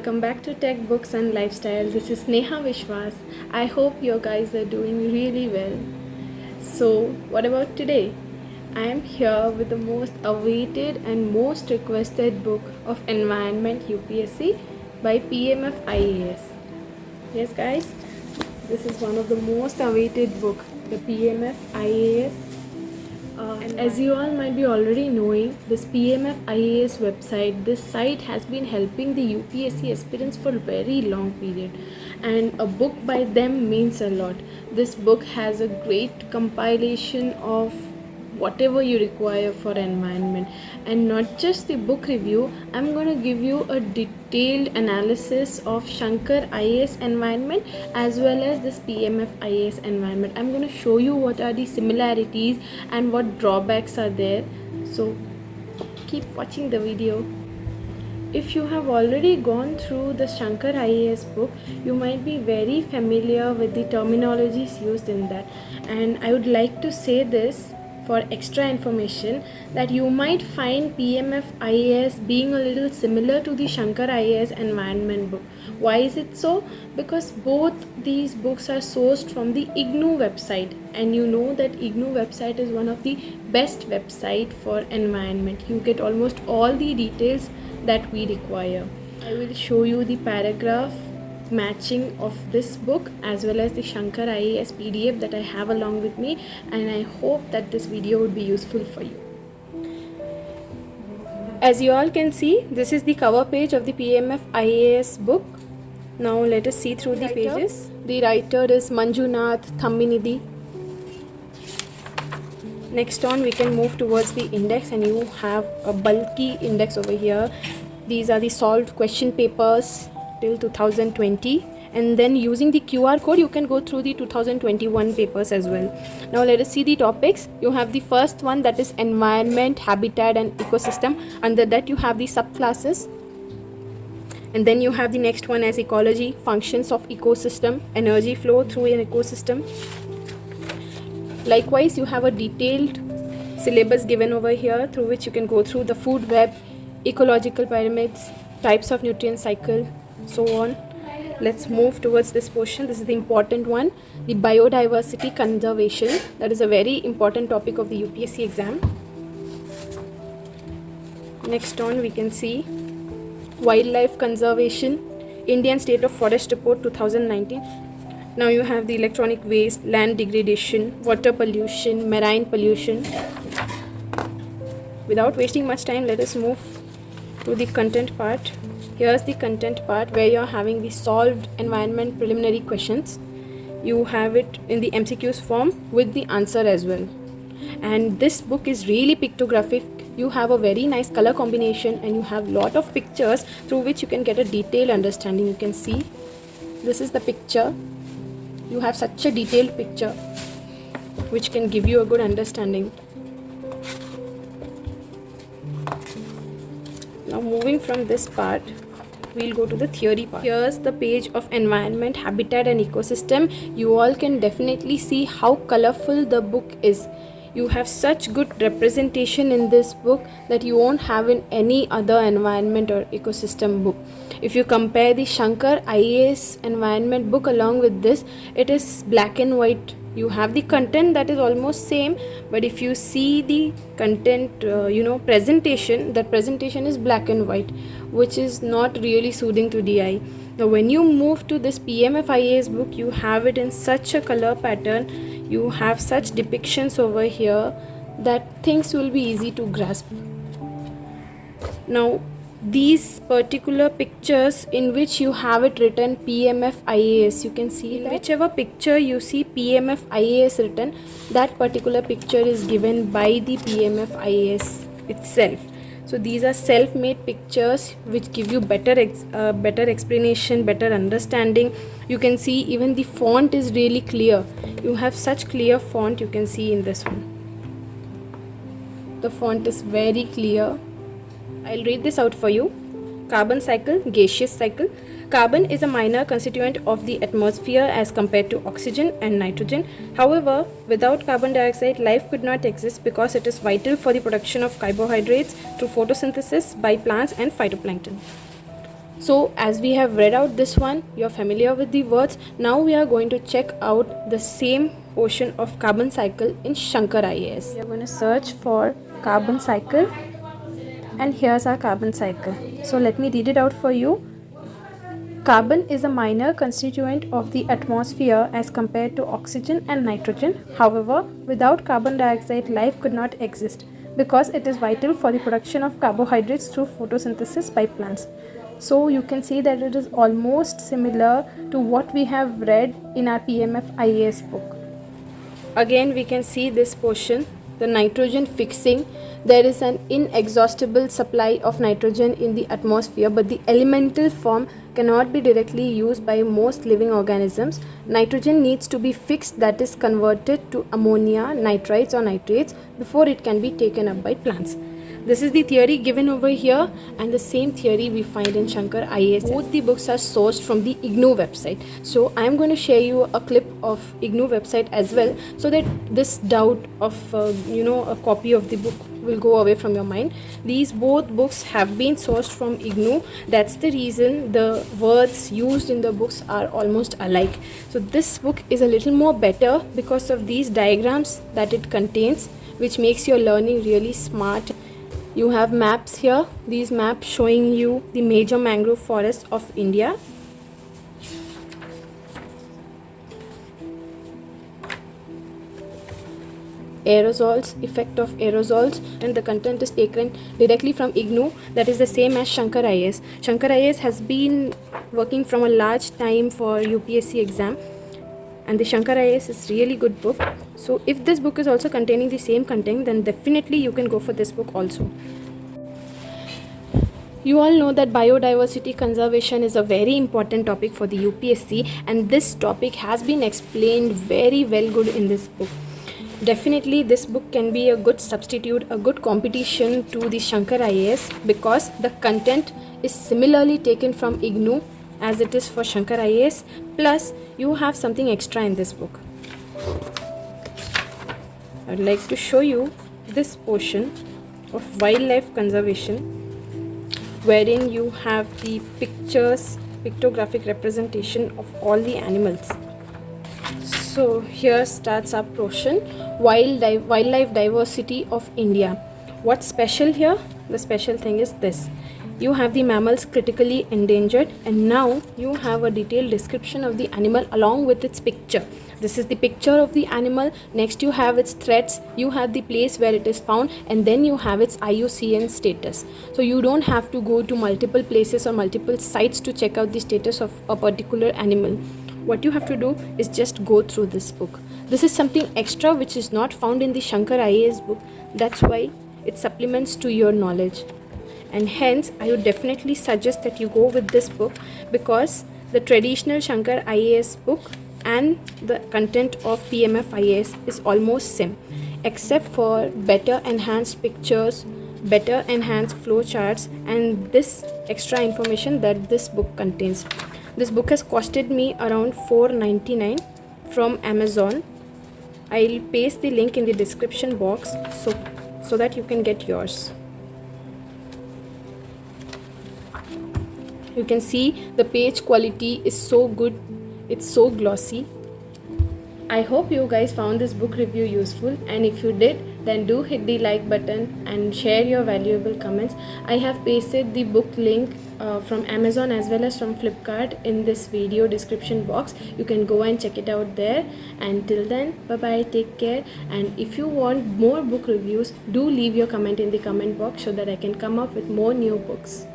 welcome back to Tech Books and Lifestyle. This is Neha Vishwas. I hope you guys are doing really well. So, what about today? I am here with the most awaited and most requested book of Environment UPSC by PMF IAS. Yes guys, this is one of the most awaited book, the PMF IAS. And as you all might be already knowing, this PMF IAS website, this site has been helping the UPSC aspirants for a very long period, and a book by them means a lot. This book has a great compilation of whatever you require for environment, and not just the book review. I'm going to give you a detailed analysis of Shankar IAS environment as well as this PMF IAS environment. I'm going to show you what are the similarities and what drawbacks are there. So keep watching the video. If you have already gone through the Shankar IAS book, you might be very familiar with the terminologies used in that, and I would like to say this for extra information, that you might find PMF IAS being a little similar to the Shankar IAS environment book. Why is it so? Because both these books are sourced from the IGNOU website, and you know that IGNOU website is one of the best website for environment. You get almost all the details that we require. I will show you the paragraph matching of this book as well as the Shankar IAS PDF that I have along with me, and I hope that this video would be useful for you. As you all can see, this is the cover page of the PMF IAS book. Now let us see through the pages. The writer is Manjunath Thamminidhi. Next on, we can move towards the index, and you have a bulky index over here. These are the solved question papers till 2020, and then using the QR code you can go through the 2021 papers as well. Now let us see the topics. You have the first one, that is environment, habitat and ecosystem. Under that you have the subclasses, and then you have the next one as ecology, functions of ecosystem, energy flow through an ecosystem. Likewise, you have a detailed syllabus given over here through which you can go through the food web, ecological pyramids, types of nutrient cycle, so on. Let's move towards this portion. This is the important one, the biodiversity conservation. That is a very important topic of the UPSC exam. Next on, we can see wildlife conservation, Indian State of Forest Report 2019. Now you have the electronic waste, land degradation, water pollution, marine pollution. Without wasting much time, let us move to the content part. Here's the content part where you're having the solved environment preliminary questions. You have it in the MCQs form with the answer as well. And this book is really pictographic. You have a very nice color combination, and you have lot of pictures through which you can get a detailed understanding. You can see this is the picture. You have such a detailed picture which can give you a good understanding. Now moving from this part, we'll go to the theory part. Here's the page of environment, habitat and ecosystem. You all can definitely see how colorful the book is. You have such good representation in this book that you won't have in any other environment or ecosystem book. If you compare the Shankar IAS environment book along with this, it is black and white. You have the content that is almost same, but if you see the content presentation, that presentation is black and white, which is not really soothing to the eye. Now when you move to this PMF IAS book, you have it in such a color pattern, you have such depictions over here that things will be easy to grasp. Now these particular pictures in which you have it written PMF IAS, you can see that whichever picture you see PMF IAS written, that particular picture is given by the PMF IAS itself. So these are self-made pictures which give you better explanation, better understanding. You can see even the font is really clear. You have such clear font you can see in this one. The font is very clear. I'll read this out for you. Carbon cycle, gaseous cycle. Carbon is a minor constituent of the atmosphere as compared to oxygen and nitrogen. However, without carbon dioxide, life could not exist because it is vital for the production of carbohydrates through photosynthesis by plants and phytoplankton. So as we have read out this one, you're familiar with the words. Now we are going to check out the same portion of carbon cycle in Shankar IAS. We are going to search for carbon cycle, and here's our carbon cycle. So let me read it out for you. Carbon is a minor constituent of the atmosphere as compared to oxygen and nitrogen. However, without carbon dioxide, life could not exist because it is vital for the production of carbohydrates through photosynthesis by plants. So you can see that it is almost similar to what we have read in our PMF IAS book. Again, we can see this portion, the nitrogen fixing. There is an inexhaustible supply of nitrogen in the atmosphere, but the elemental form cannot be directly used by most living organisms. Nitrogen needs to be fixed, that is converted to ammonia, nitrites or nitrates, before it can be taken up by plants. This is the theory given over here, and the same theory we find in Shankar IAS. Both the books are sourced from the IGNOU website. So I am going to share you a clip of IGNOU website as well, so that this doubt of a copy of the book will go away from your mind. These both books have been sourced from IGNOU. That's the reason the words used in the books are almost alike. So this book is a little more better because of these diagrams that it contains, which makes your learning really smart. You have maps here, these maps showing you the major mangrove forests of India. Aerosols, effect of aerosols, and the content is taken directly from IGNOU, that is the same as Shankar IAS. Shankar IAS has been working from a large time for UPSC exam, and the Shankar IAS is really good book. So if this book is also containing the same content, then definitely you can go for this book also. You all know that biodiversity conservation is a very important topic for the UPSC, and this topic has been explained very well good in this book. Definitely this book can be a good substitute, a good competition to the Shankar IAS, because the content is similarly taken from IGNOU as it is for Shankar IAS, plus you have something extra in this book. I would like to show you this portion of wildlife conservation, wherein you have the pictographic representation of all the animals. So here starts our portion, wildlife diversity of India. What's special here? The special thing is this: you have the mammals critically endangered, and now you have a detailed description of the animal along with its picture. This is the picture of the animal. Next you have its threats, you have the place where it is found, and then you have its IUCN status. So you don't have to go to multiple places or multiple sites to check out the status of a particular animal. What you have to do is just go through this book. This is something extra which is not found in the Shankar IAS book. That's why it supplements to your knowledge. And hence I would definitely suggest that you go with this book, because the traditional Shankar IAS book and the content of PMF IAS is almost same, except for better enhanced pictures, better enhanced flow charts, and this extra information that this book contains. This book has costed me around $4.99 from Amazon. I'll paste the link in the description box so that you can get yours. You can see the page quality is so good, it's so glossy. I hope you guys found this book review useful, and if you did, then do hit the like button and share your valuable comments. I have pasted the book link from Amazon as well as from Flipkart in this video description box. You can go and check it out there. And till then, bye bye, take care. And if you want more book reviews, do leave your comment in the comment box so that I can come up with more new books.